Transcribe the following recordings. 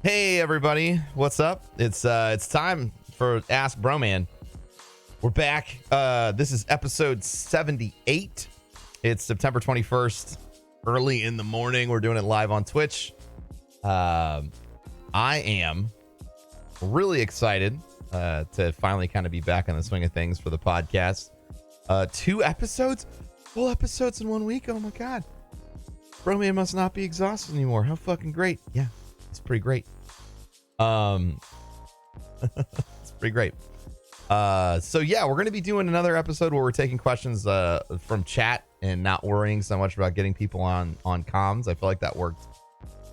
Hey everybody, what's up? It's time for Ask Broman. We're back. This is episode 78. It's September 21st, early in the morning. We're doing it live on Twitch. I am really excited to finally kind of be back in the swing of things for the podcast. 2 episodes, full episodes in 1 week. Oh my god. Broman must not be exhausted anymore. How fucking great. Yeah, it's pretty great. It's pretty great. So yeah, we're going to be doing another episode where we're taking questions from chat and not worrying so much about getting people on comms. I feel like that worked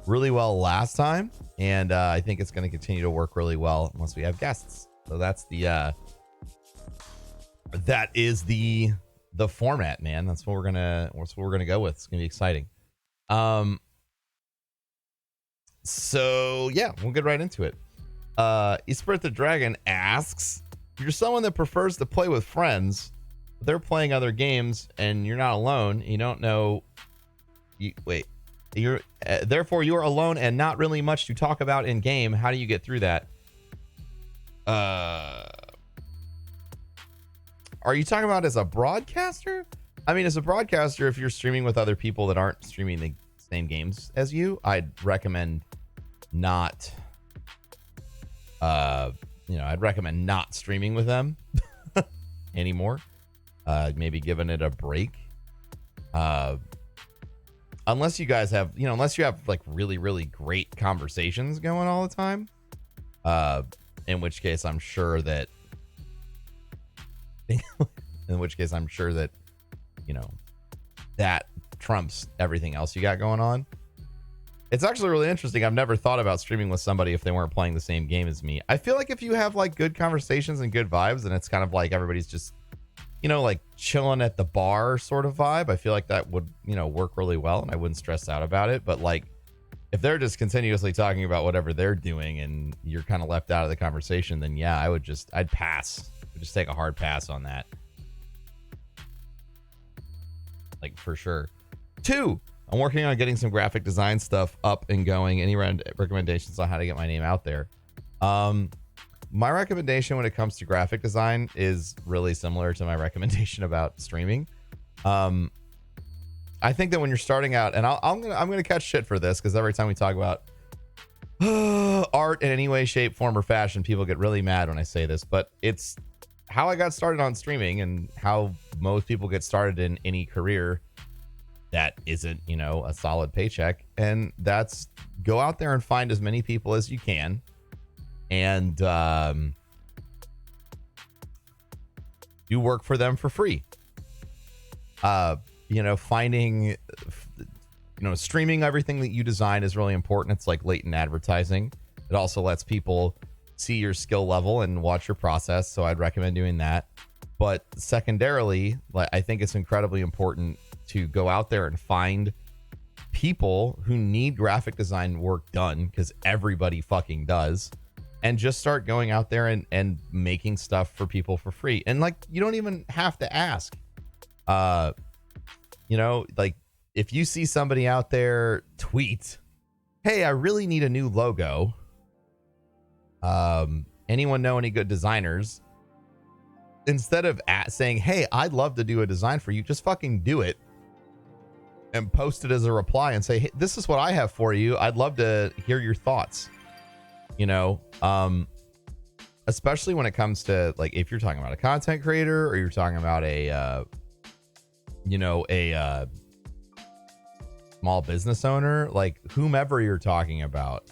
really well last time, and I think it's going to continue to work really well once we have guests. So that's the that is the format, man. That's what we're gonna go with. It's gonna be exciting. So yeah, we'll get right into it. Esprit the Dragon asks, if you're someone that prefers to play with friends, but they're playing other games and you're not alone, you don't know, you're therefore you're alone and not really much to talk about in game. How do you get through that? Are you talking about as a broadcaster? I mean, as a broadcaster, if you're streaming with other people that aren't streaming the same games as you, I'd recommend not I'd recommend not streaming with them anymore. Maybe giving it a break, unless you guys have, unless you have like really, really great conversations going all the time, in which case I'm sure that that trumps everything else you got going on. It's actually really interesting. I've never thought about streaming with somebody if they weren't playing the same game as me. I feel like if you have like good conversations and good vibes, and it's kind of like everybody's just, like chilling at the bar sort of vibe, I feel like that would, work really well, and I wouldn't stress out about it. But like, if they're just continuously talking about whatever they're doing and you're kind of left out of the conversation, then yeah, I'd pass. I'd just take a hard pass on that. Like, for sure. 2, I'm working on getting some graphic design stuff up and going. Any recommendations on how to get my name out there? My recommendation when it comes to graphic design is really similar to my recommendation about streaming. I think that when you're starting out, and I'm gonna catch shit for this because every time we talk about art in any way, shape, form, or fashion, people get really mad when I say this, but it's how I got started on streaming and how most people get started in any career that isn't, a solid paycheck. And that's go out there and find as many people as you can. And you work for them for free. Finding, streaming everything that you design is really important. It's like latent advertising. It also lets people see your skill level and watch your process. So I'd recommend doing that. But secondarily, I think it's incredibly important to go out there and find people who need graphic design work done, because everybody fucking does, and just start going out there and making stuff for people for free. And like, you don't even have to ask. Like if you see somebody out there tweet, hey, I really need a new logo. Anyone know any good designers? Instead of saying, hey, I'd love to do a design for you, just fucking do it and post it as a reply and say, hey, this is what I have for you. I'd love to hear your thoughts. Especially when it comes to, like, if you're talking about a content creator or you're talking about a small business owner, like whomever you're talking about.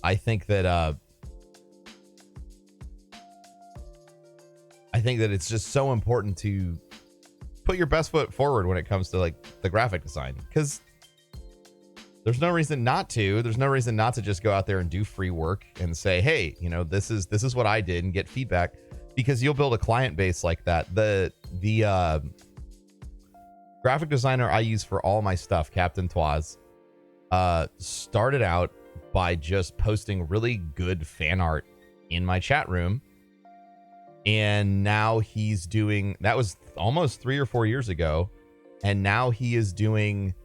I think that it's just so important to put your best foot forward when it comes to like the graphic design, because there's no reason not to. There's no reason not to just go out there and do free work and say, hey, this is what I did, and get feedback, because you'll build a client base like that. The graphic designer I use for all my stuff, Captain Twaz, started out by just posting really good fan art in my chat room. And now he's doing, that was almost 3 or 4 years ago. And now he is doing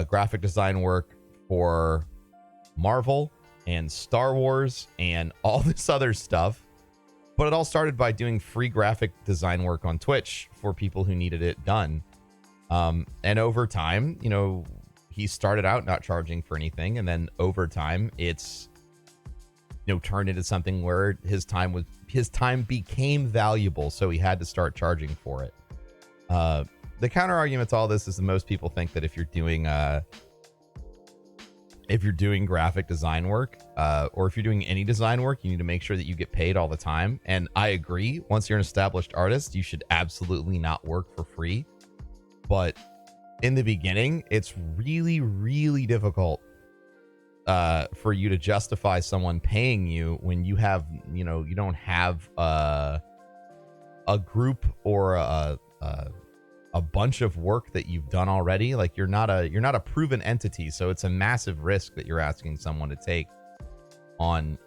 graphic design work for Marvel and Star Wars and all this other stuff. But it all started by doing free graphic design work on Twitch for people who needed it done. And over time, you know, he started out not charging for anything. And then over time, it's, you know, turned into something where his time became valuable. So he had to start charging for it. The counter argument to all this is that most people think that if you're doing graphic design work, or if you're doing any design work, you need to make sure that you get paid all the time. And I agree. Once you're an established artist, you should absolutely not work for free. But in the beginning, it's really, really difficult for you to justify someone paying you when you have, you know, you don't have a group or a bunch of work that you've done already. Like you're not a proven entity, so it's a massive risk that you're asking someone to take on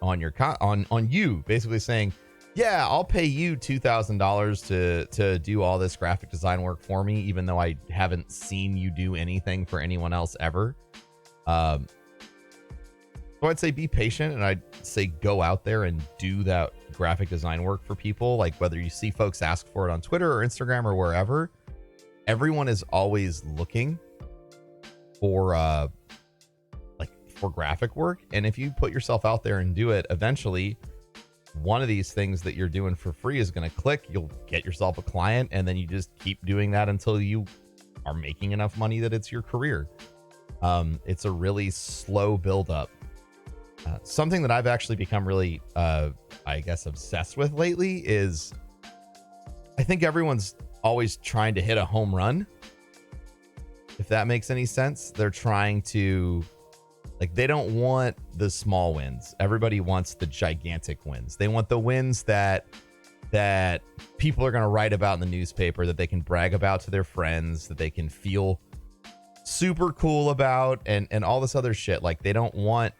you, basically saying, yeah, I'll pay you $2,000 to do all this graphic design work for me, even though I haven't seen you do anything for anyone else ever. So I'd say be patient, and I'd say go out there and do that graphic design work for people. Like whether you see folks ask for it on Twitter or Instagram or wherever, everyone is always looking for graphic work. And if you put yourself out there and do it, eventually one of these things that you're doing for free is going to click. You'll get yourself a client, and then you just keep doing that until you are making enough money that it's your career. It's a really slow buildup. Something that I've actually become really, I guess, obsessed with lately is I think everyone's always trying to hit a home run. If that makes any sense. They're trying to, like, they don't want the small wins. Everybody wants the gigantic wins. They want the wins that people are going to write about in the newspaper, that they can brag about to their friends, that they can feel super cool about, and all this other shit. Like, they don't want,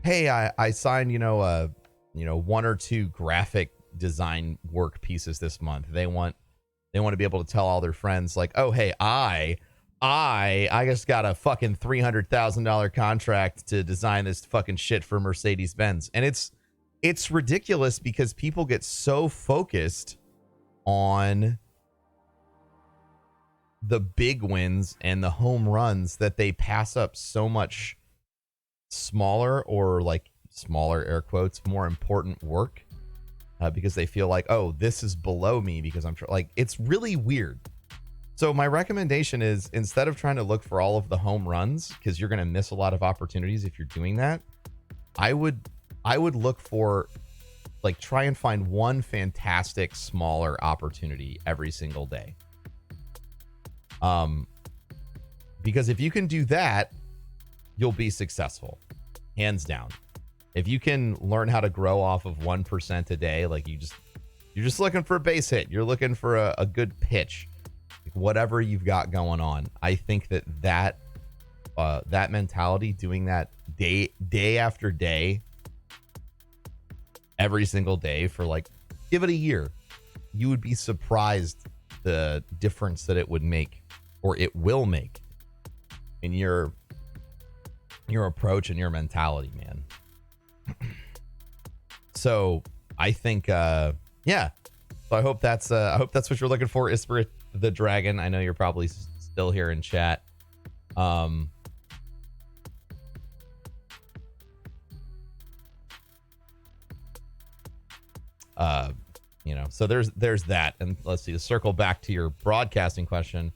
hey, I signed, one or two graphic design work pieces this month. They want to be able to tell all their friends, like, oh, hey, I just got a fucking $300,000 contract to design this fucking shit for Mercedes-Benz. And it's ridiculous because people get so focused on the big wins and the home runs that they pass up so much smaller, or like smaller air quotes, more important work, because they feel like, oh, this is below me because I'm like, it's really weird. So my recommendation is, instead of trying to look for all of the home runs, because you're going to miss a lot of opportunities if you're doing that, I would look for, like, try and find one fantastic smaller opportunity every single day. Because if you can do that, you'll be successful, hands down. If you can learn how to grow off of 1% a day, like you're just looking for a base hit, you're looking for a good pitch, whatever you've got going on. I think that mentality, doing that day after day, every single day for, like, give it a year, you would be surprised the difference that it would make, or it will make, in your approach and your mentality, man. So I think, yeah. So I hope that's what you're looking for, Isper the Dragon. I know you're probably still here in chat. So there's that. And let's see, to circle back to your broadcasting question,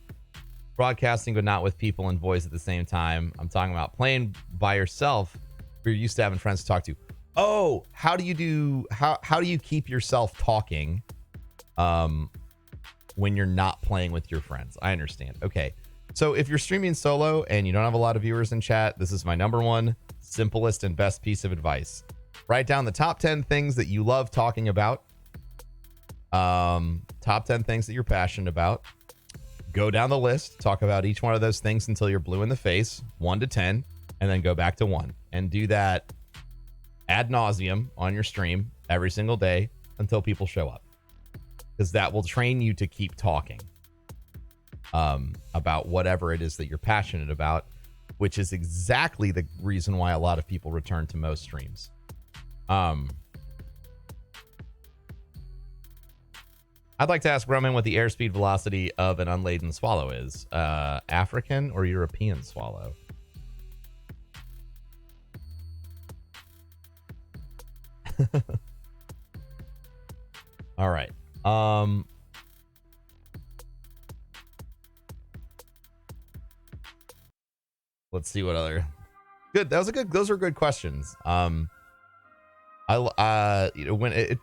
broadcasting but not with people and voice at the same time. I'm talking about playing by yourself, where you're used to having friends to talk to. Oh, how do you keep yourself talking when you're not playing with your friends? I understand. Okay. So if you're streaming solo and you don't have a lot of viewers in chat, this is my number one simplest and best piece of advice. Write down the top 10 things that you love talking about. Top 10 things that you're passionate about. Go down the list, talk about each one of those things until you're blue in the face, 1 to 10, and then go back to 1, and do that ad nauseum on your stream every single day until people show up, because that will train you to keep talking about whatever it is that you're passionate about, which is exactly the reason why a lot of people return to most streams. I'd like to ask Broman what the airspeed velocity of an unladen swallow is. African or European swallow? All right. Let's see what other good. That was a good. Those are good questions. When it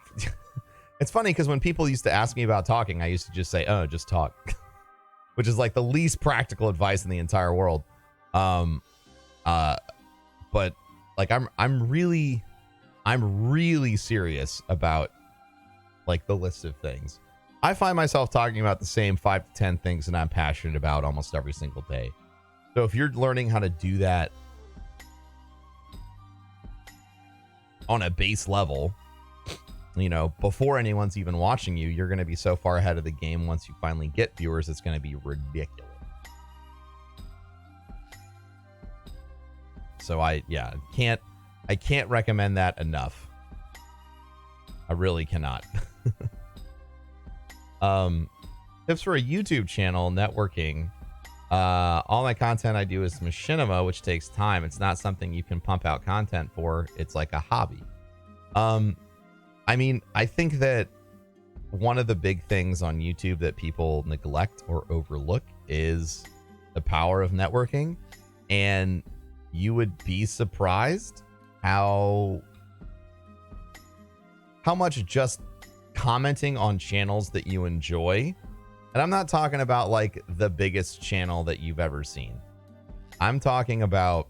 it's funny because when people used to ask me about talking, I used to just say, "Oh, just talk," which is like the least practical advice in the entire world. But like I'm really serious about like the list of things. I find myself talking about the same 5 to 10 things that I'm passionate about almost every single day. So if you're learning how to do that on a base level, before anyone's even watching you, you're going to be so far ahead of the game. Once you finally get viewers, it's going to be ridiculous. So I can't recommend that enough. I really cannot. Tips for a YouTube channel, networking. All my content I do is machinima, which takes time. It's not something you can pump out content for. It's like a hobby. I mean, I think that one of the big things on YouTube that people neglect or overlook is the power of networking. And you would be surprised how much just commenting on channels that you enjoy. And I'm not talking about like the biggest channel that you've ever seen. I'm talking about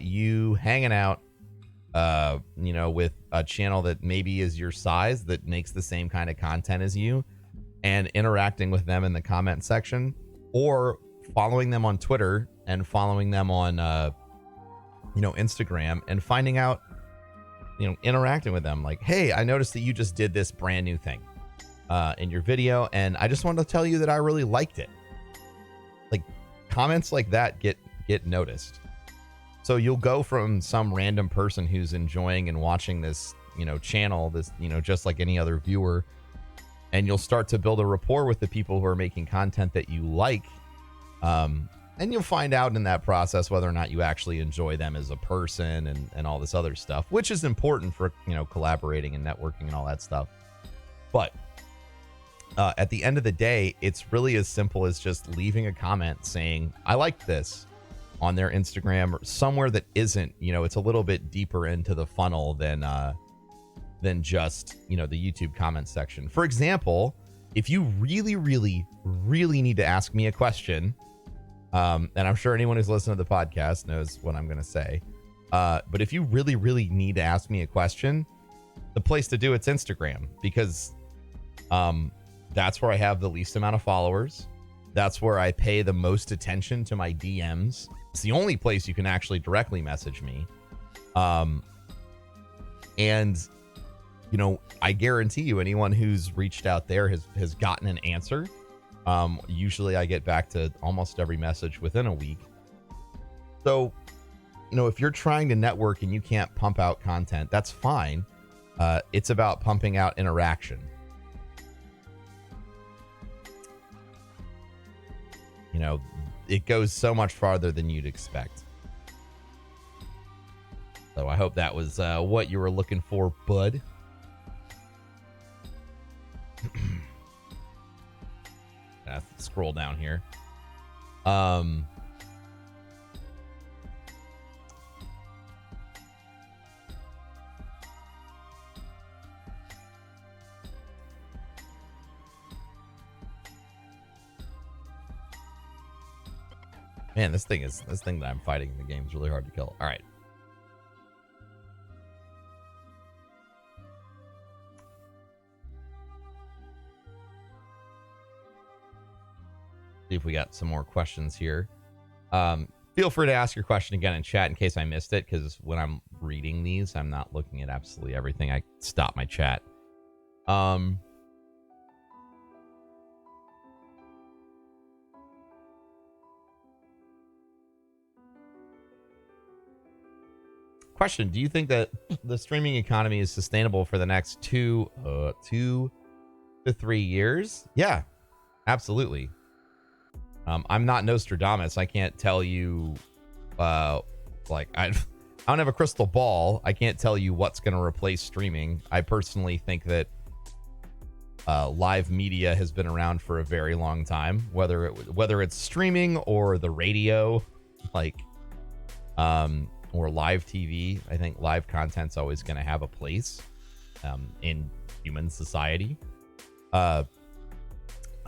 you hanging out, with a channel that maybe is your size, that makes the same kind of content as you, and interacting with them in the comment section, or following them on Twitter and following them on, Instagram, and finding out, interacting with them. Like, hey, I noticed that you just did this brand new thing in your video, and I just wanted to tell you that I really liked it. Like, comments like that get noticed. So you'll go from some random person who's enjoying and watching this, channel, this, just like any other viewer, and you'll start to build a rapport with the people who are making content that you like. And you'll find out in that process whether or not you actually enjoy them as a person and all this other stuff, which is important for, collaborating and networking and all that stuff. But at the end of the day, it's really as simple as just leaving a comment saying, I liked this, on their Instagram or somewhere that isn't, it's a little bit deeper into the funnel than just, the YouTube comment section. For example, if you really, really, really need to ask me a question, and I'm sure anyone who's listened to the podcast knows what I'm going to say. But if you really, really need to ask me a question, the place to do it's Instagram, because that's where I have the least amount of followers. That's where I pay the most attention to my DMs. It's the only place you can actually directly message me. And, I guarantee you anyone who's reached out there has gotten an answer. Usually I get back to almost every message within a week. So, if you're trying to network and you can't pump out content, that's fine. It's about pumping out interaction. It goes so much farther than you'd expect. So I hope that was what you were looking for, bud. Scroll down here. Man, this thing that I'm fighting in the game is really hard to kill. All right. See if we got some more questions here. Feel free to ask your question again in chat in case I missed it, because when I'm reading these, I'm not looking at absolutely everything. I stop my chat. question: do you think that the streaming economy is sustainable for the next 2 to 3 years? Yeah, absolutely. I'm not Nostradamus. I can't tell you, like I don't have a crystal ball. I can't tell you what's going to replace streaming. I personally think that live media has been around for a very long time, whether it's streaming or the radio, like, or live TV. I think live content's always going to have a place in human society.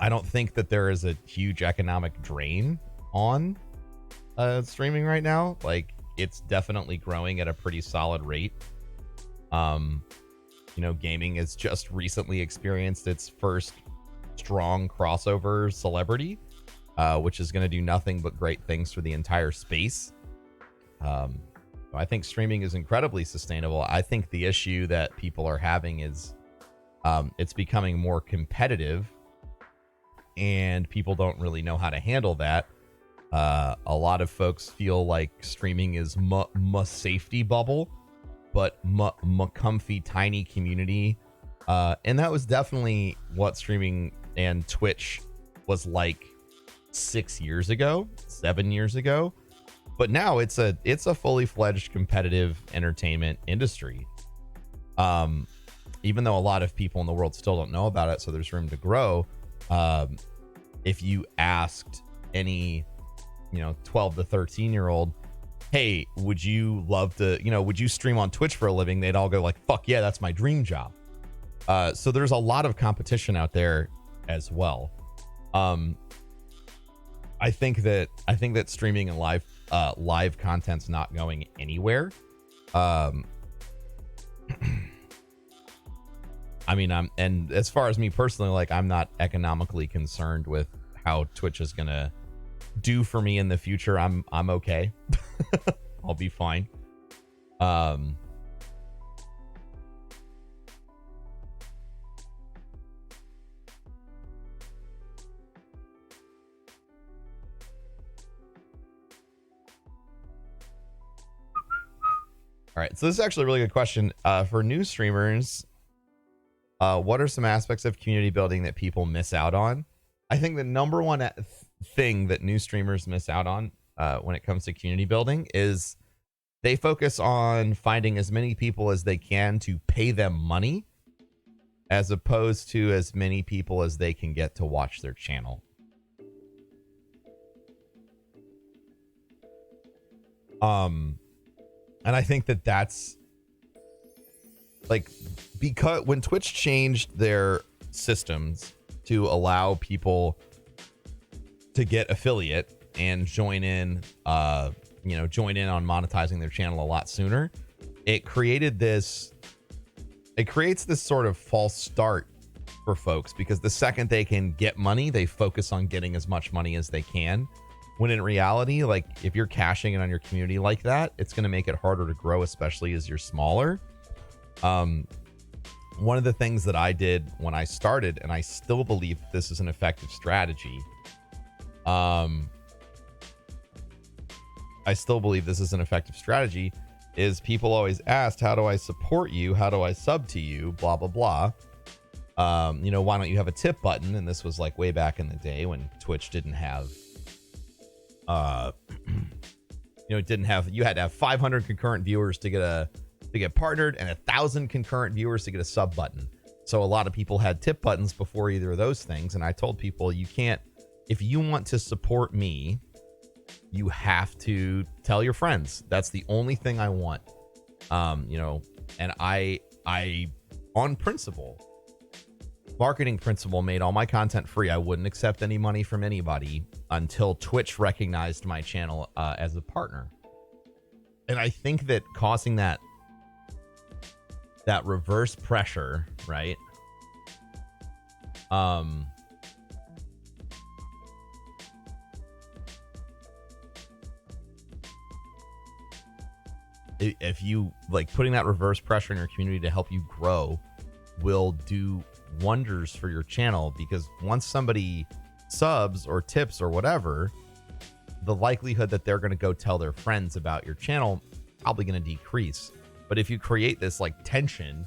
I don't think that there is a huge economic drain on streaming right now. Like, it's definitely growing at a pretty solid rate. Gaming has just recently experienced its first strong crossover celebrity, which is going to do nothing but great things for the entire space. I think streaming is incredibly sustainable. I think the issue that people are having is it's becoming more competitive, and people don't really know how to handle that. A lot of folks feel like streaming is safety bubble, but comfy tiny community, and that was definitely what streaming and Twitch was like 6 years ago, 7 years ago. But now it's a fully fledged competitive entertainment industry. Even though a lot of people in the world still don't know about it, so there's room to grow. If you asked any 12 to 13 year old, hey, would you love to, would you stream on Twitch for a living? They'd all go like, fuck yeah, that's my dream job. So there's a lot of competition out there as well. I think that streaming and live content's not going anywhere. And as far as me personally, like, I'm not economically concerned with how Twitch is gonna do for me in the future. I'm okay. I'll be fine. All right, so this is actually a really good question for new streamers. What are some aspects of community building that people miss out on? I think the number one thing that new streamers miss out on when it comes to community building is they focus on finding as many people as they can to pay them money, as opposed to as many people as they can get to watch their channel. And I think that that's like, because when Twitch changed their systems to allow people to get affiliate and join in on monetizing their channel a lot sooner, it creates this sort of false start for folks, because the second they can get money, they focus on getting as much money as they can. When in reality, like, if you're cashing in on your community like that, it's going to make it harder to grow, especially as you're smaller. One of the things that I did when I started, and I still believe this is an effective strategy. Is people always asked, how do I support you? How do I sub to you? Blah, blah, blah. Why don't you have a tip button? And this was like way back in the day when Twitch didn't have, you had to have 500 concurrent viewers to get partnered, and 1,000 concurrent viewers to get a sub button. So a lot of people had tip buttons before either of those things. And I told people, you can't, if you want to support me, you have to tell your friends. That's the only thing I want. And I on principle, marketing principle, made all my content free. I wouldn't accept any money from anybody until Twitch recognized my channel as a partner. And I think that causing that reverse pressure, right? If you like, putting that reverse pressure in your community to help you grow will do wonders for your channel, because once somebody subs or tips or whatever, the likelihood that they're going to go tell their friends about your channel probably going to decrease. But if you create this like tension,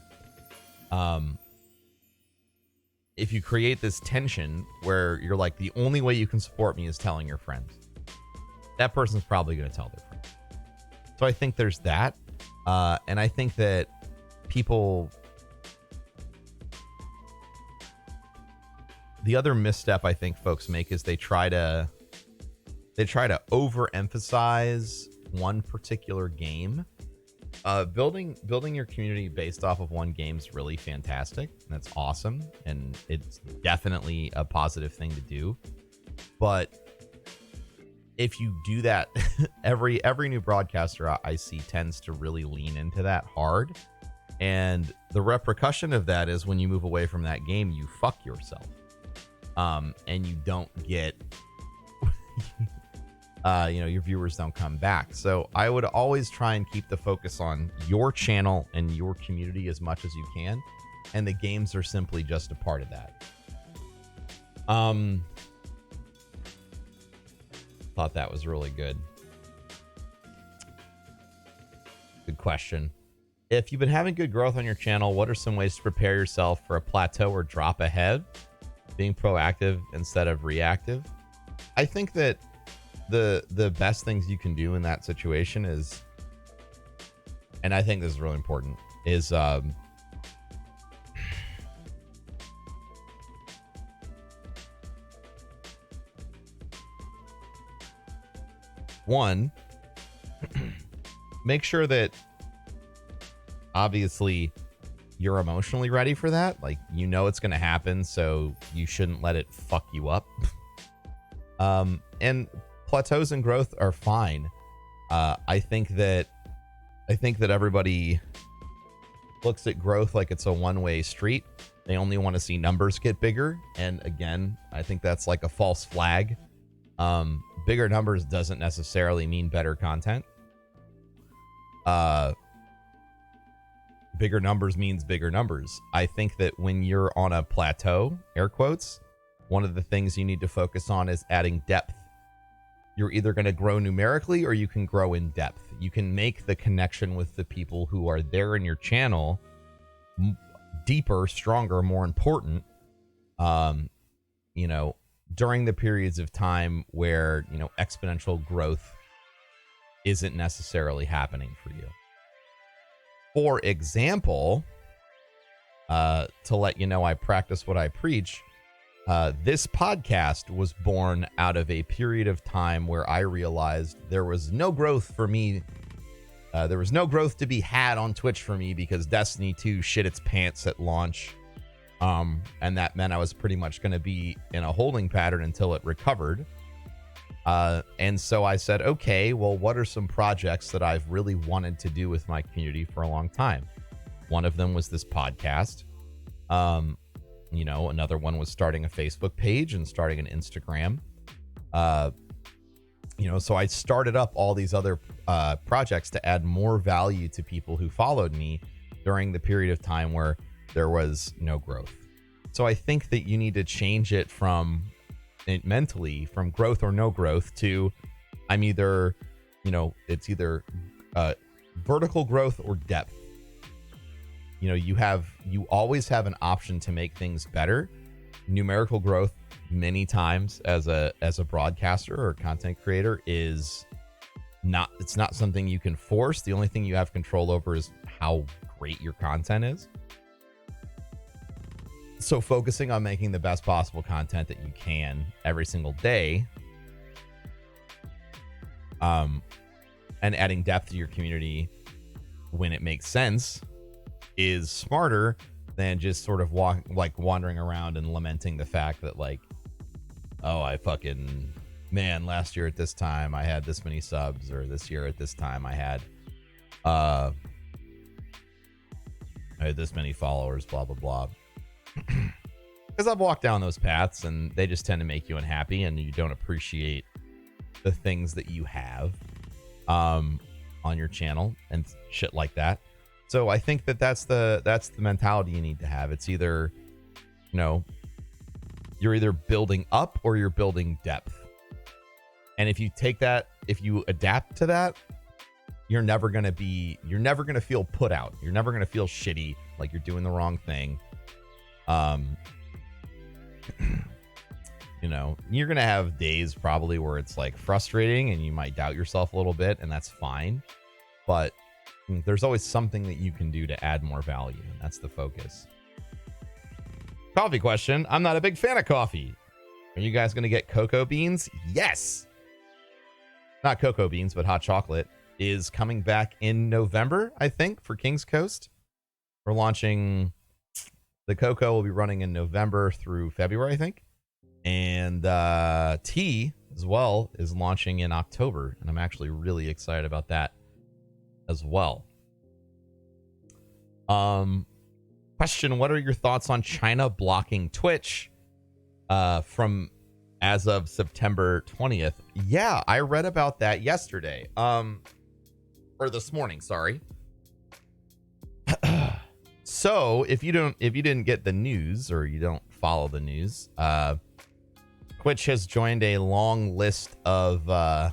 if you create this tension where you're like, the only way you can support me is telling your friends, that person's probably going to tell their friends. So I think there's that. And I think that people, the other misstep I think folks make is they try to overemphasize one particular game. Building your community based off of one game is really fantastic. That's awesome, and it's definitely a positive thing to do. But if you do that, every new broadcaster I see tends to really lean into that hard, and the repercussion of that is when you move away from that game, you fuck yourself, and you don't get. Your viewers don't come back. So I would always try and keep the focus on your channel and your community as much as you can. And the games are simply just a part of that. Thought that was really good. Good question. If you've been having good growth on your channel, what are some ways to prepare yourself for a plateau or drop ahead? Being proactive instead of reactive. I think that the best things you can do in that situation is, and I think this is really important, is one, make sure that obviously you're emotionally ready for that. Like, you know it's going to happen, so you shouldn't let it fuck you up. And plateaus and growth are fine. I think that everybody looks at growth like it's a one-way street. They only want to see numbers get bigger. And again, I think that's like a false flag. Bigger numbers doesn't necessarily mean better content. Bigger numbers means bigger numbers. I think that when you're on a plateau, air quotes, one of the things you need to focus on is adding depth. You're either going to grow numerically or you can grow in depth. You can make the connection with the people who are there in your channel deeper, stronger, more important, during the periods of time where, exponential growth isn't necessarily happening for you. For example, to let you know I practice what I preach, this podcast was born out of a period of time where I realized there was no growth for me. There was no growth to be had on Twitch for me because Destiny 2 shit its pants at launch. And that meant I was pretty much going to be in a holding pattern until it recovered. And so I said, okay, well, what are some projects that I've really wanted to do with my community for a long time? One of them was this podcast. Another one was starting a Facebook page and starting an Instagram. So I started up all these other projects to add more value to people who followed me during the period of time where there was no growth. So I think that you need to change it mentally from growth or no growth to I'm either, it's either vertical growth or depth. You always have an option to make things better. Numerical growth many times as a broadcaster or content creator it's not something you can force. The only thing you have control over is how great your content is. So focusing on making the best possible content that you can every single day, and adding depth to your community when it makes sense is smarter than just sort of wandering around and lamenting the fact that last year at this time I had this many subs, or this year at this time I had this many followers, blah blah blah. Because I've walked down those paths and they just tend to make you unhappy and you don't appreciate the things that you have on your channel and shit like that. So I think that's the mentality you need to have. It's either, you're either building up or you're building depth. And if you adapt to that, you're never going to feel put out. You're never going to feel shitty, like you're doing the wrong thing. You know, you're going to have days probably where it's like frustrating and you might doubt yourself a little bit, and that's fine. But there's always something that you can do to add more value, and that's the focus. Coffee question. I'm not a big fan of coffee. Are you guys going to get cocoa beans? Yes. Not cocoa beans, but hot chocolate is coming back in November, I think, for King's Coast. We're launching. The cocoa will be running in November through February, I think. And tea as well is launching in October, and I'm actually really excited about that as well. Question: what are your thoughts on China blocking Twitch from as of September 20th? Yeah, I read about that yesterday. Or this morning, sorry. So if you didn't get the news, or you don't follow the news, Twitch has joined a long list of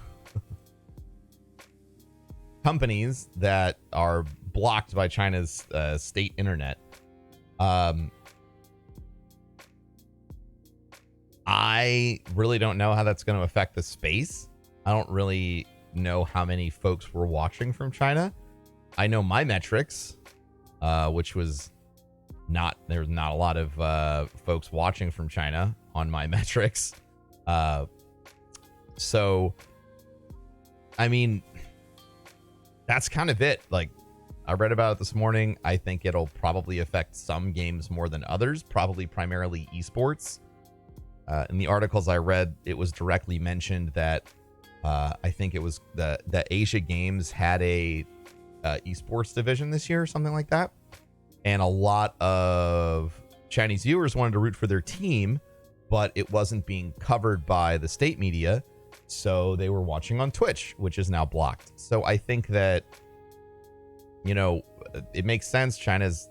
companies that are blocked by China's state internet. I really don't know how that's going to affect the space. I don't really know how many folks were watching from China. I know my metrics, which was there's not a lot of folks watching from China on my metrics. So, I mean, that's kind of it. Like, I read about it this morning. I think it'll probably affect some games more than others, probably primarily esports. In the articles I read, it was directly mentioned that I think it was the Asia Games had a esports division this year or something like that. And a lot of Chinese viewers wanted to root for their team, but it wasn't being covered by the state media. So they were watching on Twitch, which is now blocked. So I think that, you know, it makes sense. China's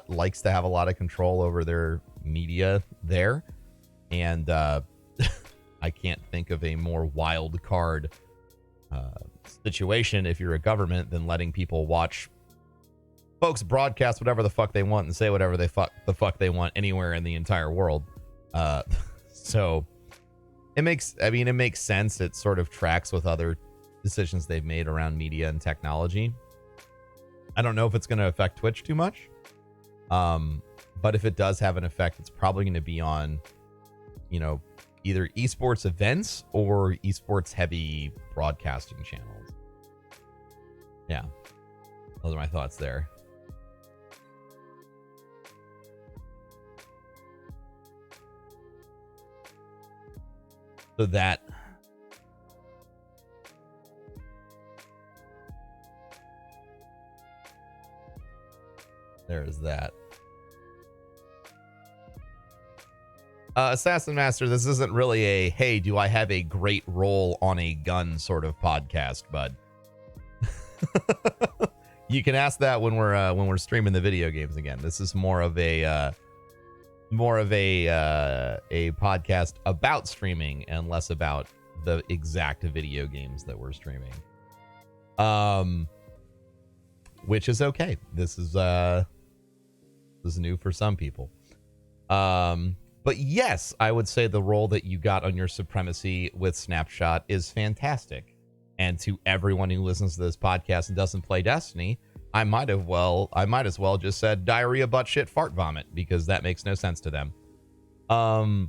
likes to have a lot of control over their media there. And I can't think of a more wild card situation if you're a government than letting people watch folks broadcast whatever the fuck they want and say whatever the fuck they want anywhere in the entire world. So it makes sense. It sort of tracks with other decisions they've made around media and technology. I don't know if it's going to affect Twitch too much. But if it does have an effect, it's probably going to be on, you know, either esports events or esports heavy broadcasting channels. Yeah. Those are my thoughts there. So that there is that. Assassin Master, this isn't really a, hey, do I have a great roll on a gun sort of podcast, bud. You can ask that when we're streaming the video games again. This is more of a podcast about streaming and less about the exact video games that we're streaming. Which is okay. This is new for some people. But yes, I would say the role that you got on your supremacy with Snapshot is fantastic. And to everyone who listens to this podcast and doesn't play Destiny, I might as well just said diarrhea, butt shit, fart vomit, because that makes no sense to them. All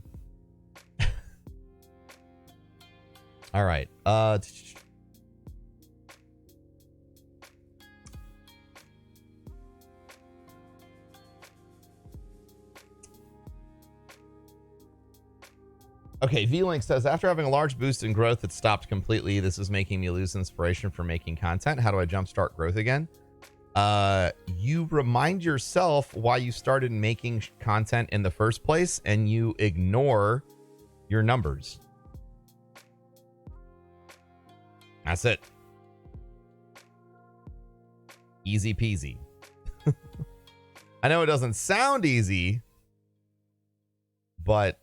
right. Okay, V-Link says, after having a large boost in growth that stopped completely, this is making me lose inspiration for making content. How do I jumpstart growth again? You remind yourself why you started making content in the first place, and you ignore your numbers. That's it. Easy peasy. I know it doesn't sound easy, but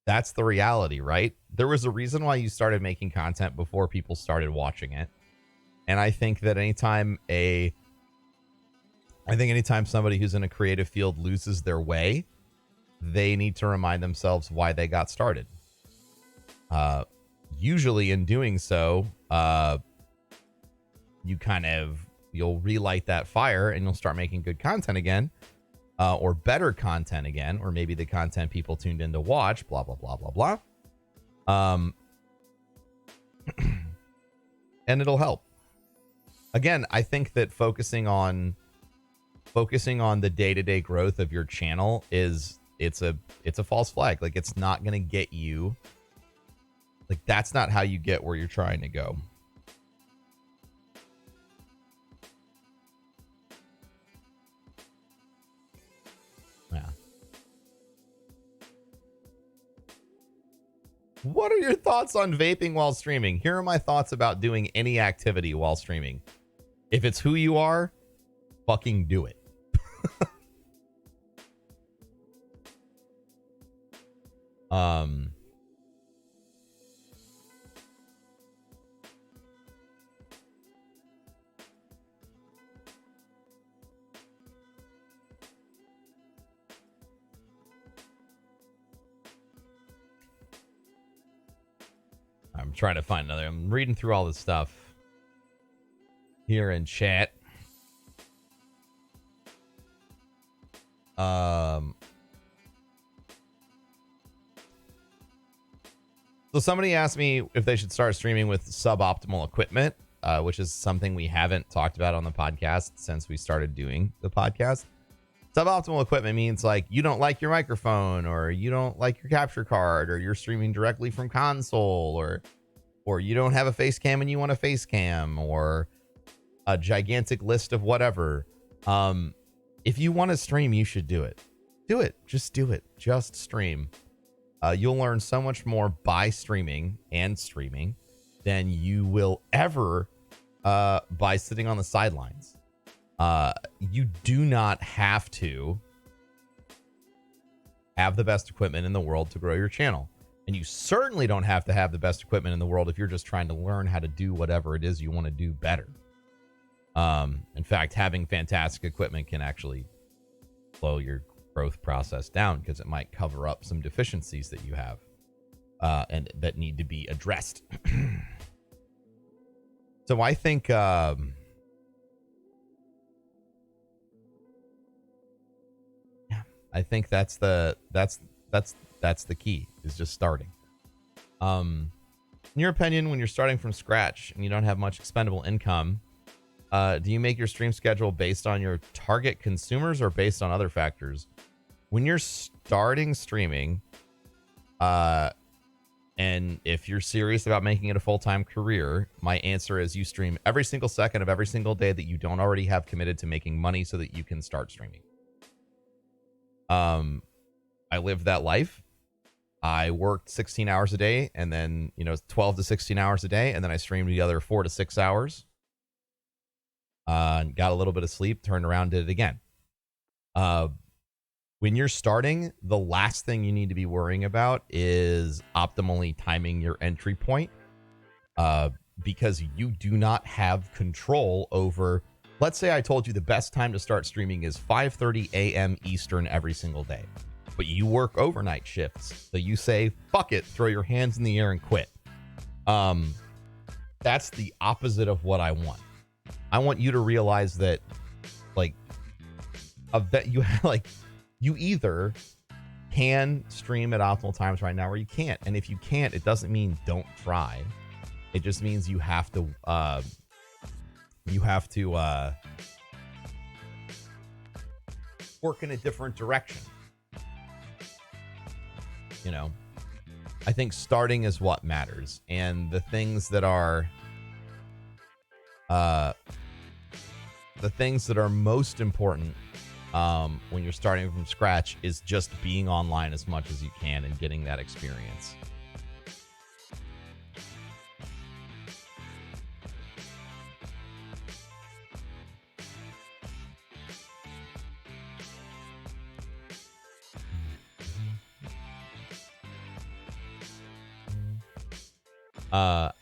that's the reality, right? There was a reason why you started making content before people started watching it. And I think that anytime somebody who's in a creative field loses their way, they need to remind themselves why they got started. Usually in doing so, you'll relight that fire and you'll start making good content again, or better content again, or maybe the content people tuned in to watch, blah, blah, blah, blah, blah. And it'll help. Again, I think that focusing on the day-to-day growth of your channel it's a false flag. Like, it's not going to get you, like, that's not how you get where you're trying to go. Yeah. What are your thoughts on vaping while streaming? Here are my thoughts about doing any activity while streaming. If it's who you are, fucking do it. I'm trying to find another. I'm reading through all this stuff here in chat. So somebody asked me if they should start streaming with suboptimal equipment, which is something we haven't talked about on the podcast since we started doing the podcast. Suboptimal equipment means, like, you don't like your microphone, or you don't like your capture card, or you're streaming directly from console, or you don't have a face cam and you want a face cam, or a gigantic list of whatever. If you want to stream, you should do it. Do it. Just do it. Just stream. You'll learn so much more by streaming than you will ever by sitting on the sidelines. You do not have to have the best equipment in the world to grow your channel. And you certainly don't have to have the best equipment in the world if you're just trying to learn how to do whatever it is you want to do better. In fact, having fantastic equipment can actually slow your growth process down, because it might cover up some deficiencies that you have and that need to be addressed. So I think I think that's the key, is just starting. In your opinion, when you're starting from scratch and you don't have much expendable income, do you make your stream schedule based on your target consumers or based on other factors? When you're starting streaming, and if you're serious about making it a full-time career, my answer is you stream every single second of every single day that you don't already have committed to making money so that you can start streaming. I lived that life. I worked 16 hours a day, and then, 12 to 16 hours a day, and then I streamed the other 4 to 6 hours. Got a little bit of sleep, turned around, did it again. When you're starting, the last thing you need to be worrying about is optimally timing your entry point, because you do not have control over. Let's say I told you the best time to start streaming is 5:30 a.m. Eastern every single day, but you work overnight shifts. So you say, fuck it, throw your hands in the air and quit. That's the opposite of what I want. I want you to realize that, you either can stream at optimal times right now, or you can't. And if you can't, it doesn't mean don't try. It just means you have to work in a different direction. I think starting is what matters, and the things that are most important when you're starting from scratch is just being online as much as you can and getting that experience.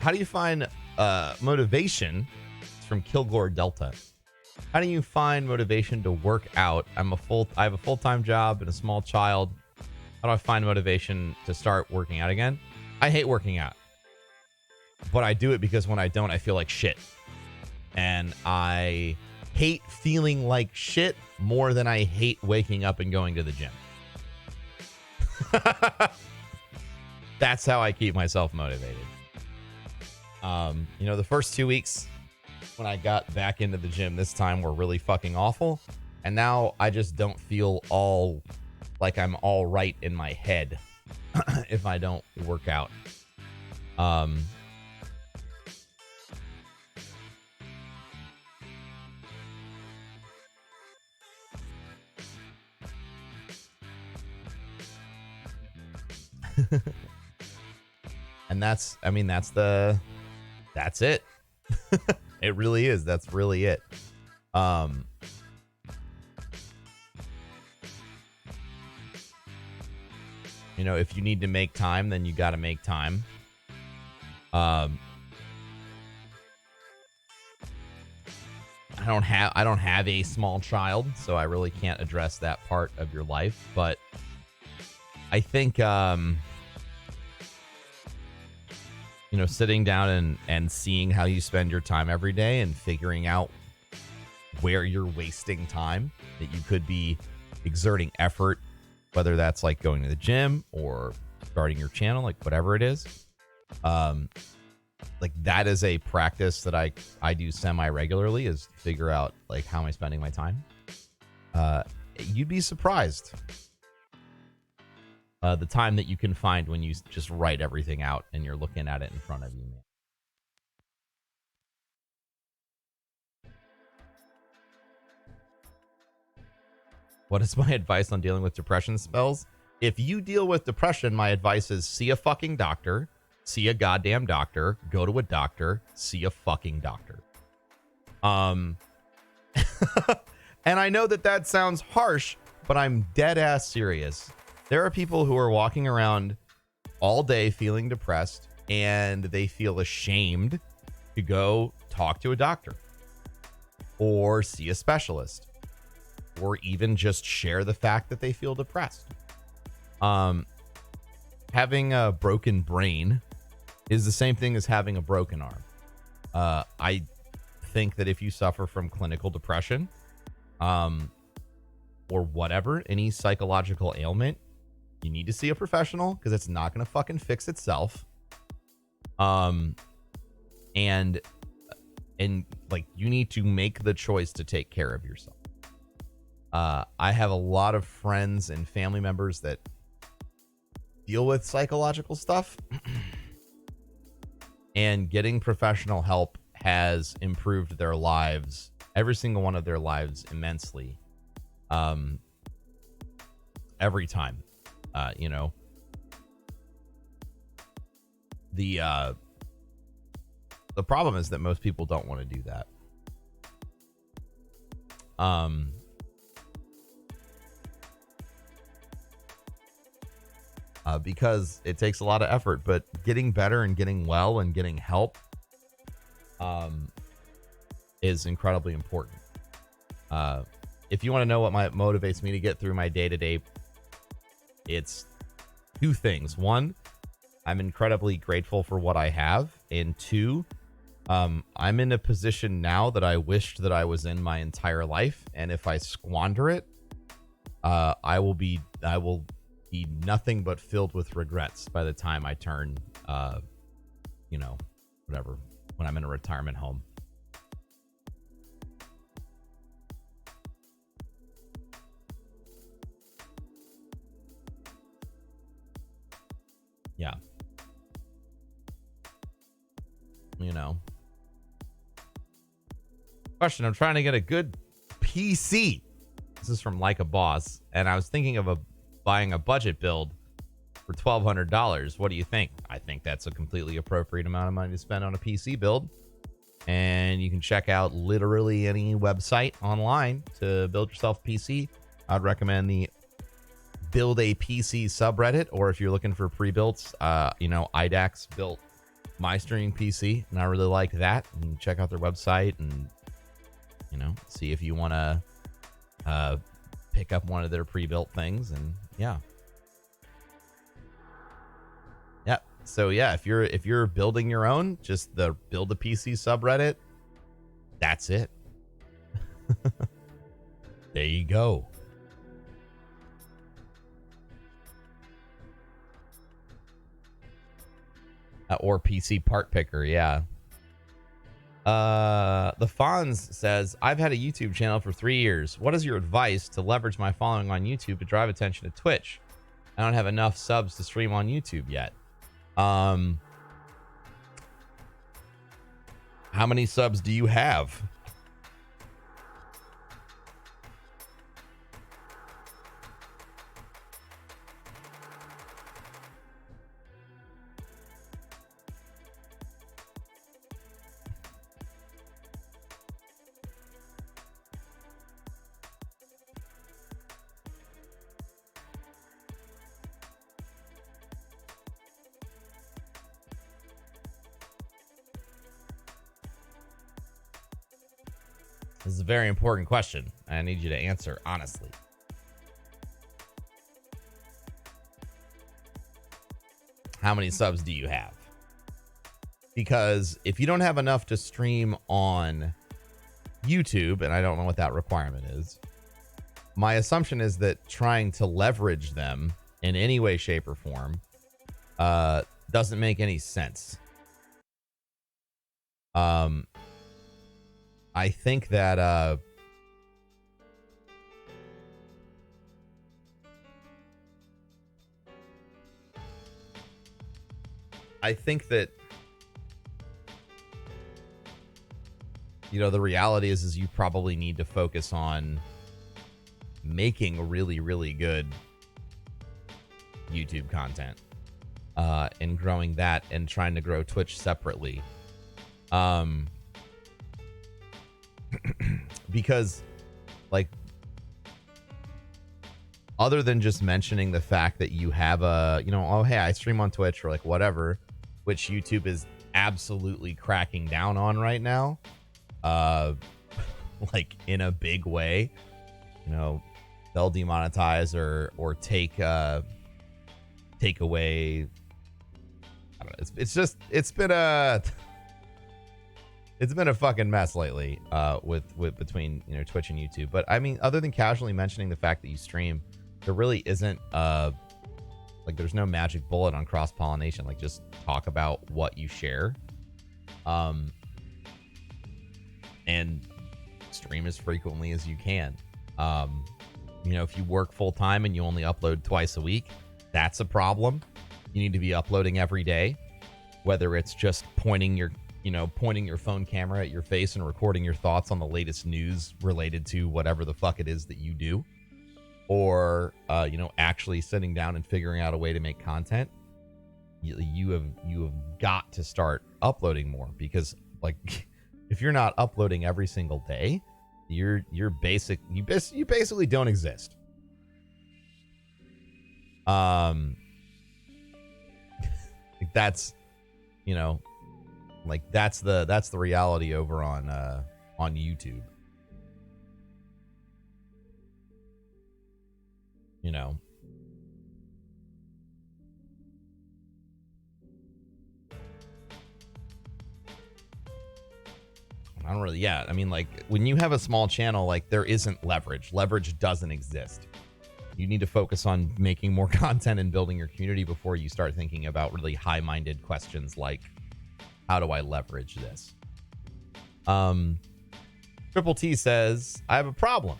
How do you find motivation from Kilgore Delta. How do you find motivation to work out? I have a full-time job and a small child. How do I find motivation to start working out again? I hate working out, but I do it because when I don't, I feel like shit. And I hate feeling like shit more than I hate waking up and going to the gym. That's how I keep myself motivated. The first 2 weeks when I got back into the gym this time were really fucking awful. And now I just don't feel all like I'm all right in my head if I don't work out. And that's it. It really is. That's really it. If you need to make time, then you got to make time. I don't have a small child, so I really can't address that part of your life, but I think sitting down and seeing how you spend your time every day and figuring out where you're wasting time that you could be exerting effort, whether that's like going to the gym or starting your channel, like whatever it is. Like that is a practice that I do semi-regularly, is figure out like how am I spending my time. You'd be surprised the time that you can find when you just write everything out and you're looking at it in front of you, man. What is my advice on dealing with depression spells? If you deal with depression, my advice is see a fucking doctor. See a goddamn doctor. Go to a doctor. See a fucking doctor. And I know that sounds harsh, but I'm dead ass serious. There are people who are walking around all day feeling depressed, and they feel ashamed to go talk to a doctor or see a specialist or even just share the fact that they feel depressed. Having a broken brain is the same thing as having a broken arm. I think that if you suffer from clinical depression, or whatever, any psychological ailment, you need to see a professional because it's not going to fucking fix itself. And like you need to make the choice to take care of yourself. I have a lot of friends and family members that deal with psychological stuff, and getting professional help has improved their lives, every single one of their lives, immensely. Every time, the problem is that most people don't want to do that. Because it takes a lot of effort, but getting better and getting well and getting help is incredibly important. If you want to know what motivates me to get through my day-to-day, it's two things. One, I'm incredibly grateful for what I have. And two, I'm in a position now that I wished that I was in my entire life. And if I squander it, I will be nothing but filled with regrets by the time I turn, whatever, when I'm in a retirement home. Yeah. Question, I'm trying to get a good PC. This is from Like a Boss, and I was thinking of buying a budget build for $1,200. What do you think? I think that's a completely appropriate amount of money to spend on a PC build. And you can check out literally any website online to build yourself a PC. I'd recommend the Build a PC subreddit, or if you're looking for pre-builts, IDAX built my streaming PC, and I really like that. And check out their website and, see if you want to pick up one of their pre-built things. And yeah. So yeah, if you're building your own, just the build a PC subreddit, that's it. There you go. Or PC part picker, yeah. The Fonz says, I've had a YouTube channel for 3 years. What is your advice to leverage my following on YouTube to drive attention to Twitch? I don't have enough subs to stream on YouTube yet. How many subs do you have? This is a very important question. I need you to answer honestly. How many subs do you have? Because if you don't have enough to stream on YouTube, and I don't know what that requirement is, my assumption is that trying to leverage them in any way, shape, or form doesn't make any sense. I think that the reality is you probably need to focus on making really, really good YouTube content and growing that and trying to grow Twitch separately. Because like, other than just mentioning the fact that you have a, oh, hey, I stream on Twitch or like whatever, which YouTube is absolutely cracking down on right now, like in a big way, they'll demonetize or take away. I don't know. It's been a fucking mess lately, with between Twitch and YouTube. But I mean, other than casually mentioning the fact that you stream, there really isn't there's no magic bullet on cross pollination. Like, just talk about what you share, and stream as frequently as you can. If you work full time and you only upload twice a week, that's a problem. You need to be uploading every day, whether it's just pointing your phone camera at your face and recording your thoughts on the latest news related to whatever the fuck it is that you do, or actually sitting down and figuring out a way to make content. You have got to start uploading more, because like, if you're not uploading every single day, you basically don't exist. That's that's the reality over on YouTube. I don't really, yeah. I mean, like, when you have a small channel, like, there isn't leverage. Leverage doesn't exist. You need to focus on making more content and building your community before you start thinking about really high-minded questions like, how do I leverage this? Triple T says, I have a problem.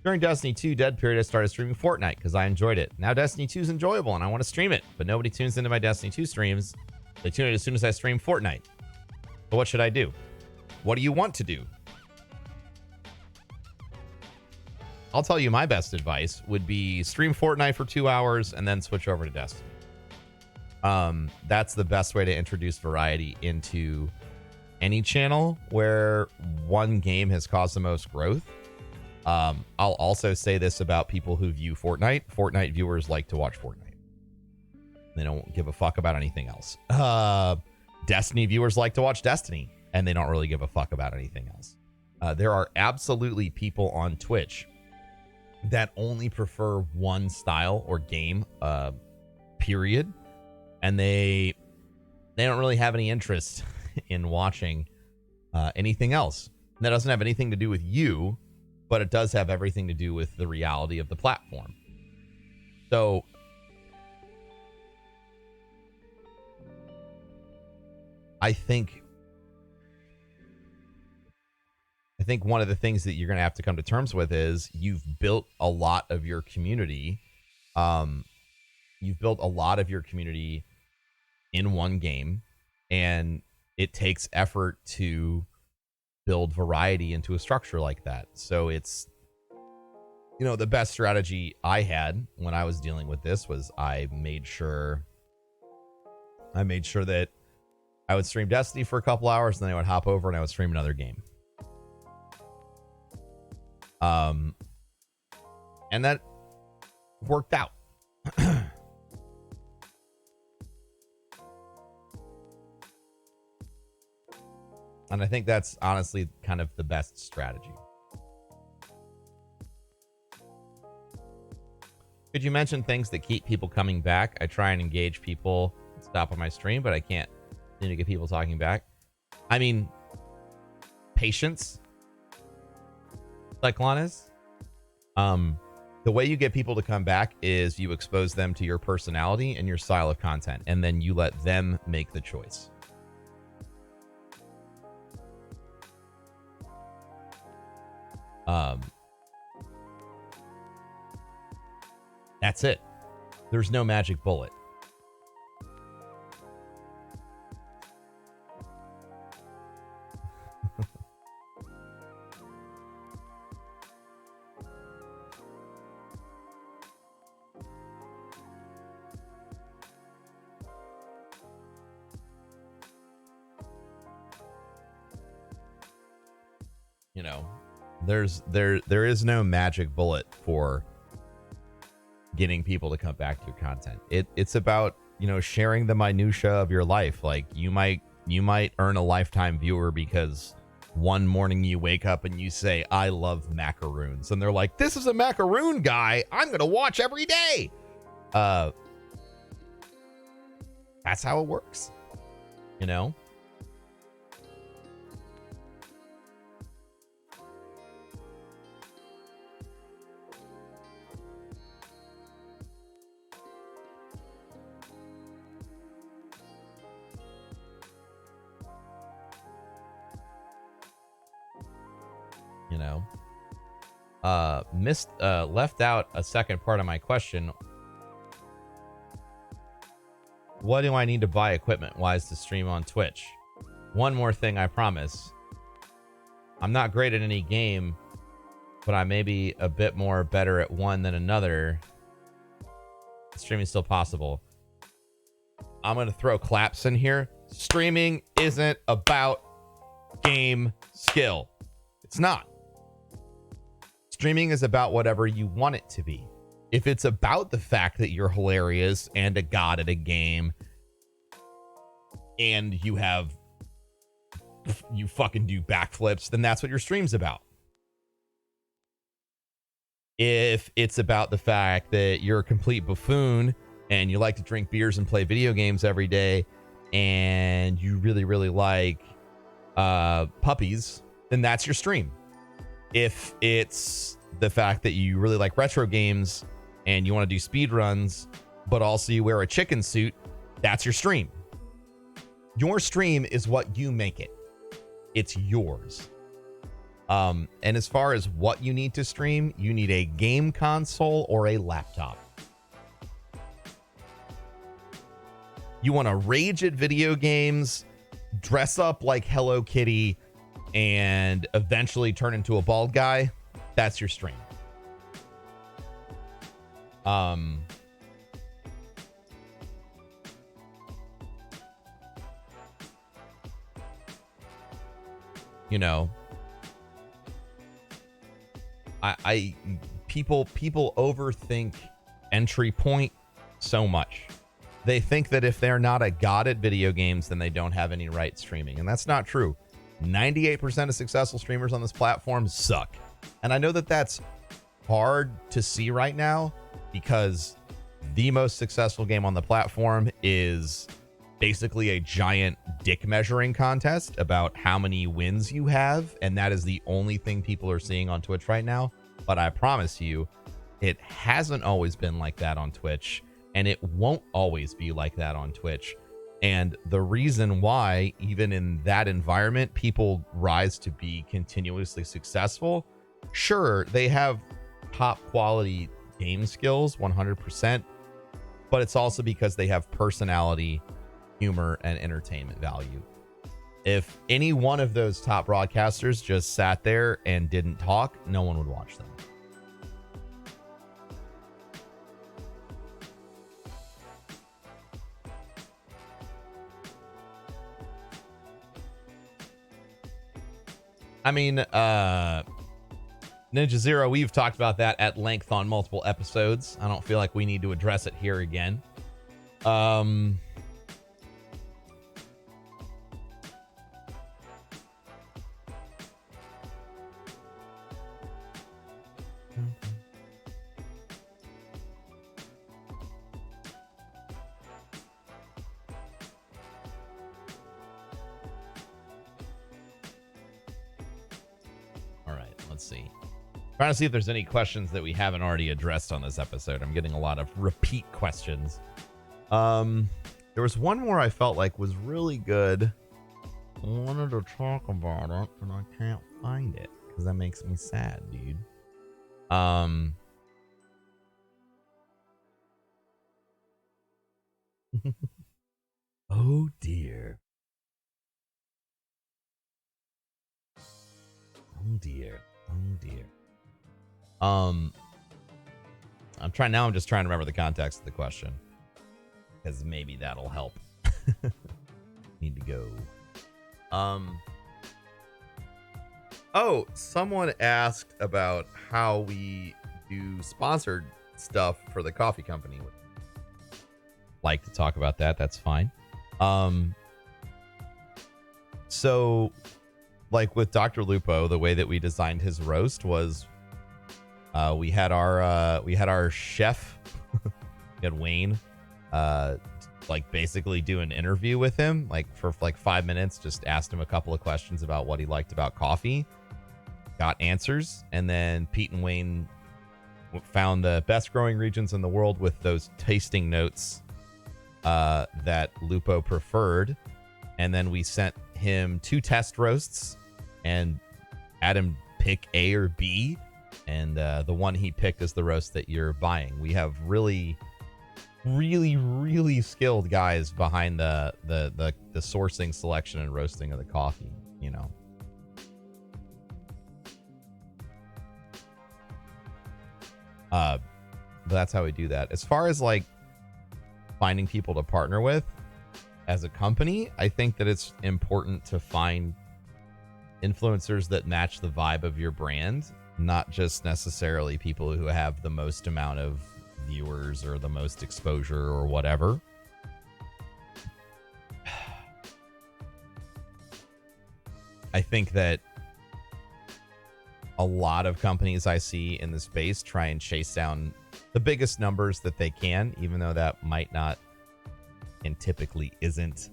During Destiny 2 dead period, I started streaming Fortnite because I enjoyed it. Now Destiny 2 is enjoyable and I want to stream it, but nobody tunes into my Destiny 2 streams. They tune in as soon as I stream Fortnite. But what should I do? What do you want to do? I'll tell you, my best advice would be stream Fortnite for 2 hours and then switch over to Destiny. That's the best way to introduce variety into any channel where one game has caused the most growth. I'll also say this about people who view Fortnite. Fortnite viewers like to watch Fortnite. They don't give a fuck about anything else. Destiny viewers like to watch Destiny, and they don't really give a fuck about anything else. There are absolutely people on Twitch that only prefer one style or game, period, and they don't really have any interest in watching anything else. That doesn't have anything to do with you, but it does have everything to do with the reality of the platform. So I think one of the things that you're going to have to come to terms with is you've built a lot of your community. You've built a lot of your community in one game, and it takes effort to build variety into a structure like that. So it's, you know, the best strategy I had when I was dealing with this was I made sure that I would stream Destiny for a couple hours, and then I would hop over and I would stream another game. And that worked out. And I think that's honestly kind of the best strategy. Could you mention things that keep people coming back? I try and engage people at the top of my stream, but I can't seem to get people talking back. I mean, patience. Cyclone is. The way you get people to come back is you expose them to your personality and your style of content, and then you let them make the choice. That's it. There's no magic bullet. You know, there is no magic bullet for getting people to come back to your content. It's about, you know, sharing the minutia of your life. Like you might earn a lifetime viewer because one morning you wake up and you say, I love macaroons, and they're like, this is a macaroon guy I'm gonna watch every day. That's how it works, you know. Left out a second part of my question. What do I need to buy equipment wise to stream on Twitch? One more thing, I promise. I'm not great at any game, but I may be a bit more better at one than another. Streaming is still possible. I'm going to throw claps in here. Streaming isn't about game skill. It's not. Streaming is about whatever you want it to be. If it's about the fact that you're hilarious and a god at a game and you fucking do backflips, then that's what your stream's about. If it's about the fact that you're a complete buffoon and you like to drink beers and play video games every day and you really, really like puppies, then that's your stream. If it's the fact that you really like retro games and you want to do speed runs, but also you wear a chicken suit, that's your stream. Your stream is what you make it. It's yours. And as far as what you need to stream, you need a game console or a laptop. You want to rage at video games, dress up like Hello Kitty, and eventually turn into a bald guy, that's your stream. You know, people overthink entry point so much. They think that if they're not a god at video games, then they don't have any right streaming. And that's not true. 98% of successful streamers on this platform suck. And I know that that's hard to see right now because the most successful game on the platform is basically a giant dick measuring contest about how many wins you have. And that is the only thing people are seeing on Twitch right now. But I promise you, it hasn't always been like that on Twitch. And it won't always be like that on Twitch. And the reason why, even in that environment, people rise to be continuously successful, sure, they have top quality game skills, 100%, but it's also because they have personality, humor, and entertainment value. If any one of those top broadcasters just sat there and didn't talk, no one would watch them. I mean, Ninja Zero, we've talked about that at length on multiple episodes. I don't feel like we need to address it here again. Let's see. Trying to see if there's any questions that we haven't already addressed on this episode. I'm getting a lot of repeat questions. There was one more I felt like was really good. I wanted to talk about it, and I can't find it because that makes me sad, dude. Oh dear. Oh dear. Oh dear. I'm just trying to remember the context of the question because maybe that'll help. Need to go. Oh, someone asked about how we do sponsored stuff for the coffee company. Like to talk about that. That's fine. So like with Dr. Lupo, the way that we designed his roast was we had our chef we had Wayne like basically do an interview with him like for like 5 minutes, just asked him a couple of questions about what he liked about coffee, got answers, and then Pete and Wayne found the best growing regions in the world with those tasting notes that Lupo preferred, and then we sent him 2 test roasts and had him pick A or B, and the one he picked is the roast that you're buying. We have really skilled guys behind the sourcing, selection, and roasting of the coffee, you know. But that's how we do that. As far as like finding people to partner with as a company, I think that it's important to find influencers that match the vibe of your brand, not just necessarily people who have the most amount of viewers or the most exposure or whatever. I think that a lot of companies I see in the space try and chase down the biggest numbers that they can, even though that might not and typically isn't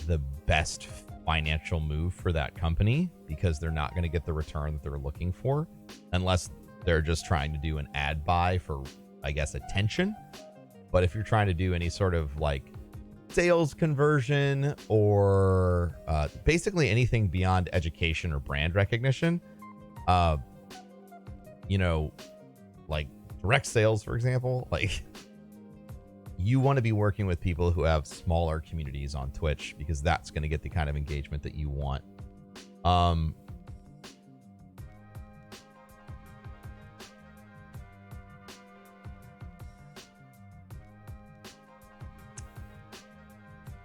the best financial move for that company, because they're not going to get the return that they're looking for unless they're just trying to do an ad buy for, I guess, attention. But if you're trying to do any sort of like sales conversion or basically anything beyond education or brand recognition, you know, like direct sales, for example, like you want to be working with people who have smaller communities on Twitch, because that's going to get the kind of engagement that you want.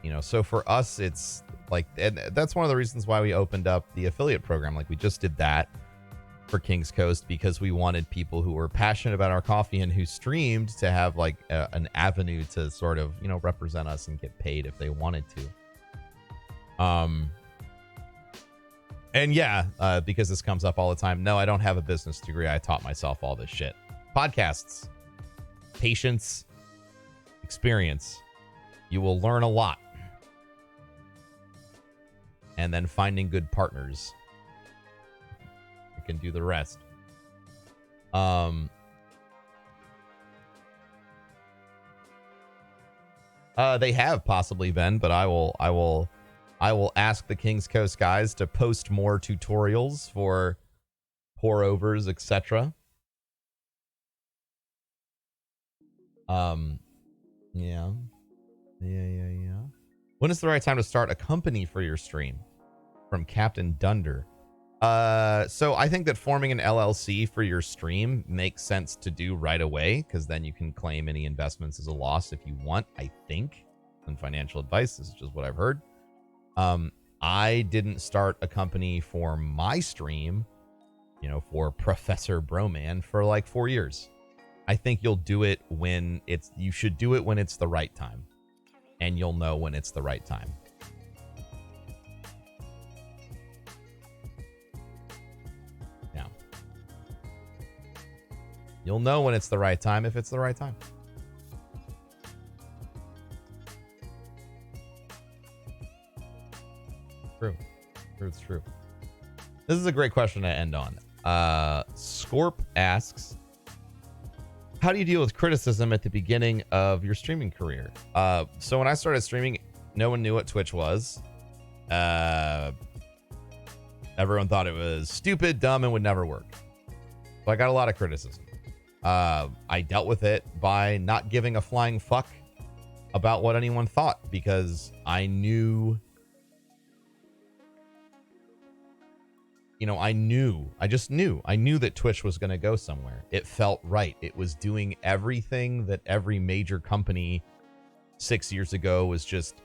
You know, so for us, it's like, and that's one of the reasons why we opened up the affiliate program. Like we just did that. for King's Coast because we wanted people who were passionate about our coffee and who streamed to have like an avenue to sort of, you know, represent us and get paid if they wanted to. And yeah, because this comes up all the time. No, I don't have a business degree. I taught myself all this shit. Podcasts, patience, experience. You will learn a lot. And then finding good partners. You can do the rest. They have possibly been, but I will ask the King's Coast guys to post more tutorials for pour overs, etc. Yeah. When is the right time to start a company for your stream? From Captain Dunder. So I think that forming an LLC for your stream makes sense to do right away, because then you can claim any investments as a loss if you want, I think. And financial advice, this is just what I've heard. I didn't start a company for my stream, you know, for ProfessorBroman for like 4 years. I think you'll do it when you should do it when it's the right time. And you'll know when it's the right time. Yeah. You'll know when it's the right time if it's the right time. True. It's true. This is a great question to end on. Scorp asks, how do you deal with criticism at the beginning of your streaming career? So when I started streaming, no one knew what Twitch was. Everyone thought it was stupid, dumb, and would never work. So I got a lot of criticism. I dealt with it by not giving a flying fuck about what anyone thought, because I knew, I knew that Twitch was going to go somewhere. It felt right. It was doing everything that every major company 6 years ago was just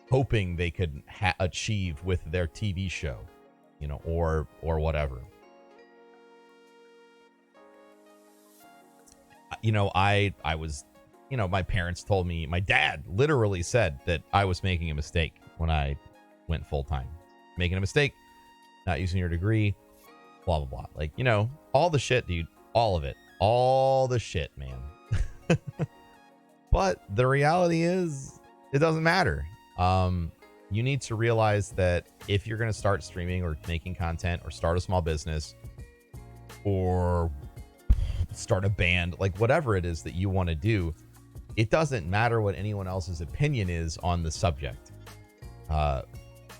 hoping they could achieve with their TV show, or whatever. I was, my parents told me, my dad literally said that I was making a mistake when I went full time. Making a mistake, not using your degree, blah, blah, blah. Like, all the shit, dude. All of it. All the shit, man. But the reality is, it doesn't matter. You need to realize that if you're going to start streaming or making content or start a small business or start a band, like whatever it is that you want to do, it doesn't matter what anyone else's opinion is on the subject.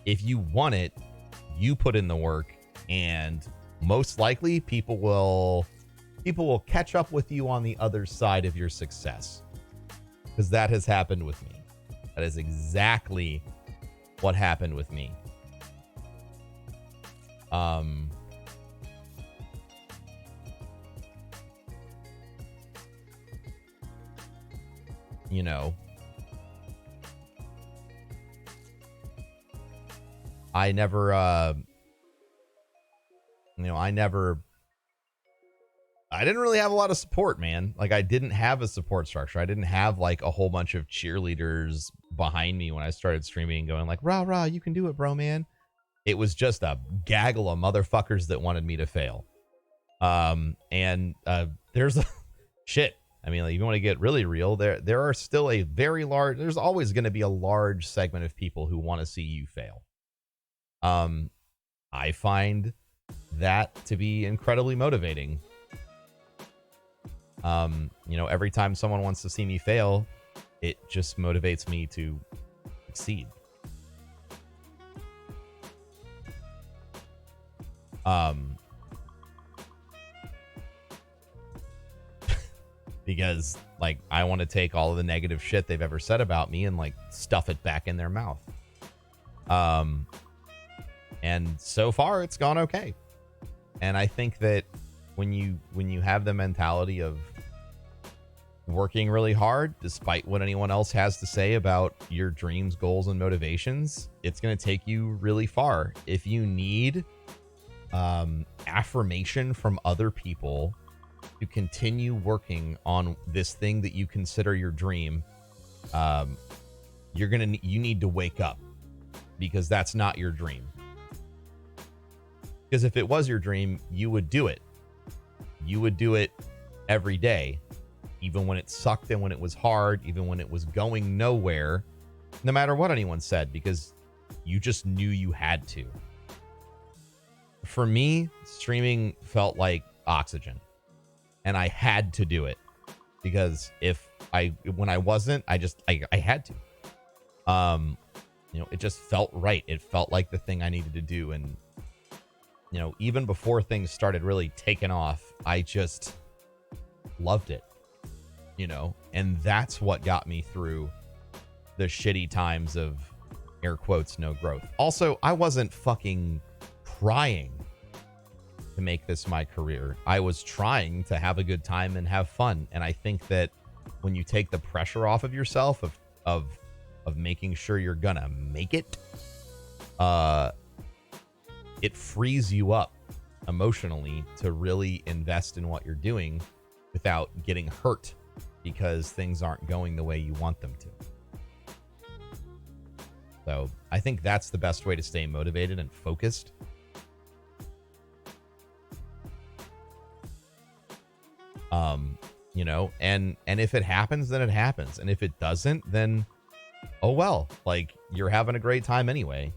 If you want it, you put in the work, and most likely people will catch up with you on the other side of your success, because that has happened with me. That is exactly what happened with me. I didn't really have a lot of support, man. Like, I didn't have a support structure. I didn't have like a whole bunch of cheerleaders behind me when I started streaming going like, rah, rah, you can do it, bro, man. It was just a gaggle of motherfuckers that wanted me to fail. There's a shit. I mean, like, if you want to get really real, there are still there's always going to be a large segment of people who want to see you fail. I find that to be incredibly motivating. Every time someone wants to see me fail, it just motivates me to succeed. Because like, I want to take all of the negative shit they've ever said about me and like stuff it back in their mouth. And so far it's gone okay. And I think that when you have the mentality of working really hard, despite what anyone else has to say about your dreams, goals, and motivations, it's going to take you really far. If you need affirmation from other people to continue working on this thing that you consider your dream, you need to wake up, because that's not your dream. Because if it was your dream, you would do it. You would do it every day, even when it sucked and when it was hard, even when it was going nowhere, no matter what anyone said, because you just knew you had to. For me, streaming felt like oxygen, and I had to do it, because when I wasn't, I had to. It just felt right. It felt like the thing I needed to do. And, even before things started really taking off, I just loved it, and that's what got me through the shitty times of, air quotes, no growth. Also, I wasn't fucking trying to make this my career. I was trying to have a good time and have fun. And I think that when you take the pressure off of yourself of making sure you're gonna make it, it frees you up emotionally to really invest in what you're doing without getting hurt because things aren't going the way you want them to. So I think that's the best way to stay motivated and focused. And if it happens, then it happens. And if it doesn't, then oh well, like, you're having a great time anyway.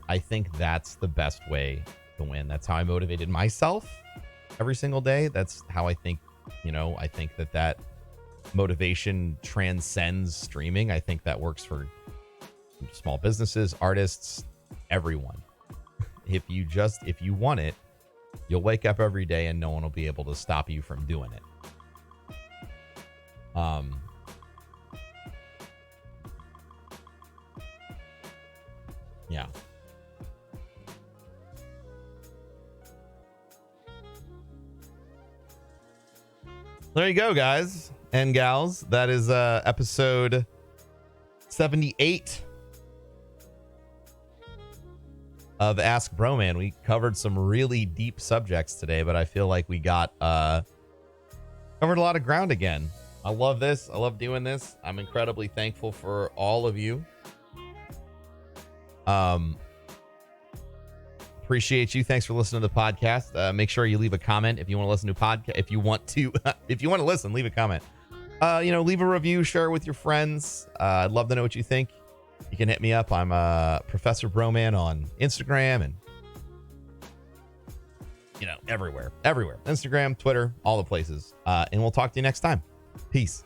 I think that's the best way to win. That's how I motivated myself every single day. That's how I think, I think that motivation transcends streaming. I think that works for small businesses, artists, everyone. If you want it, you'll wake up every day and no one will be able to stop you from doing it. Yeah. There you go, guys and gals. That is episode 78 of Ask Broman. We covered some really deep subjects today, but I feel like we got covered a lot of ground again. I love this. I love doing this. I'm incredibly thankful for all of you. Appreciate you. Thanks for listening to the podcast. Make sure you leave a comment if you want to listen to podcast. If you want to listen, leave a comment. Leave a review, share it with your friends. I'd love to know what you think. You can hit me up. I'm ProfessorBroman on Instagram and everywhere. Instagram, Twitter, all the places. And we'll talk to you next time. Peace.